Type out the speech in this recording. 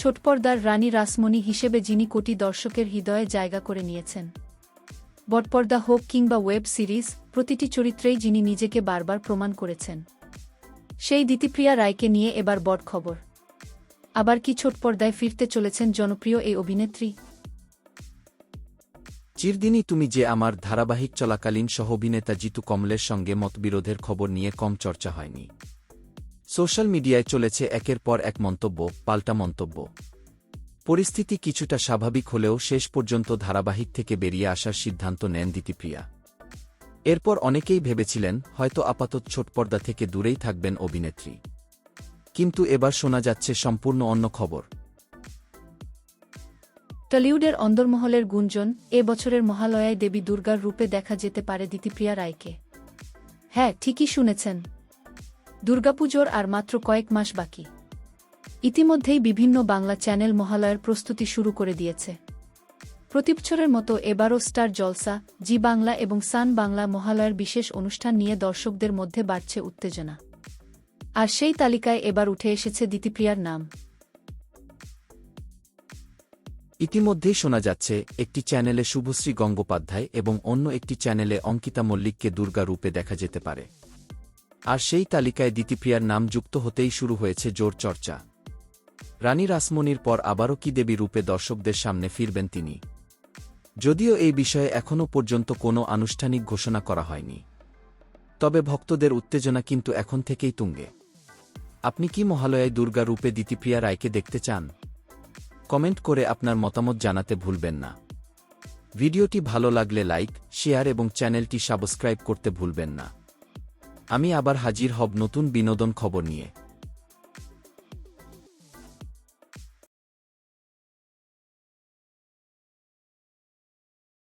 ছোটপর্দার রানী রাসমণি হিসেবে যিনি কোটি দর্শকের হৃদয়ে জায়গা করে নিয়েছেন। বটপর্দা হোক কিংবা ওয়েব সিরিজ, প্রতিটি চরিত্রেই যিনি নিজেকে বারবার প্রমাণ করেছেন। সেই দিতিপ্রিয়া রায়কে নিয়ে এবার বড় খবর। আবার কি ছোটপর্দায় ফিরতে চলেছেন জনপ্রিয় এই অভিনেত্রী? চিরদিনই তুমি যে আমার ধারাবাহিক চলাকালীন সহ অভিনেতা জিতু কমলের সঙ্গে মতবিরোধের খবর নিয়ে কম চর্চা হয়নি। সোশ্যাল মিডিয়ায় চলেছে একের পর এক মন্তব্য, পাল্টা মন্তব্য। পরিস্থিতি কিছুটা স্বাভাবিক হলেও শেষ পর্যন্ত ধারাবাহিক থেকে বেরিয়ে আসার সিদ্ধান্ত নেন দিতিপ্রিয়া। এরপর অনেকেই ভেবেছিলেন হয়তো আপাতত ছোটপর্দা থেকে দূরেই থাকবেন অভিনেত্রী। কিন্তু এবার শোনা যাচ্ছে সম্পূর্ণ অন্য খবর। টলিউডের অন্দরমহলের গুঞ্জন, এ বছরের মহালয়ায় দেবী দুর্গার রূপে দেখা যেতে পারে দিতিপ্রিয়া রায়কে। হ্যাঁ, ঠিকই শুনেছেন, দুর্গাপুজোর আর মাত্র কয়েক মাস বাকি। ইতিমধ্যেই বিভিন্ন বাংলা চ্যানেল মহালয়ার প্রস্তুতি শুরু করে দিয়েছে। প্রতিবছরের মতো এবারও স্টার জলসা, জি বাংলা এবং সান বাংলা মহালয়ার বিশেষ অনুষ্ঠান নিয়ে দর্শকদের মধ্যে বাড়ছে উত্তেজনা। আর সেই তালিকায় এবার উঠে এসেছে দিতিপ্রিয়ার নাম। ইতিমধ্যেই শোনা যাচ্ছে একটি চ্যানেলে শুভশ্রী গঙ্গোপাধ্যায় এবং অন্য একটি চ্যানেলে অঙ্কিতা মল্লিককে দুর্গা রূপে দেখা যেতে পারে। আর সেই তালিকায় দিতিপ্রিয়ার নাম যুক্ত হতেই শুরু হয়েছে জোর চর্চা। রানী রাসমণির পর আবারও কি দেবী রূপে দর্শকদের সামনে ফিরবেন তিনি? যদিও এই বিষয়ে এখনও পর্যন্ত কোনো আনুষ্ঠানিক ঘোষণা করা হয়নি, তবে ভক্তদের উত্তেজনা কিন্তু এখন থেকেই তুঙ্গে। আপনি কি মহালয়ায় দুর্গা রূপে দিতিপ্রিয়া রায়কে দেখতে চান? কমেন্ট করে আপনার মতামত জানাতে ভুলবেন না। ভিডিওটি ভালো লাগলে লাইক, শেয়ার এবং চ্যানেলটি সাবস্ক্রাইব করতে ভুলবেন না। আমি আবার হাজির হব নতুন বিনোদন খবর নিয়ে।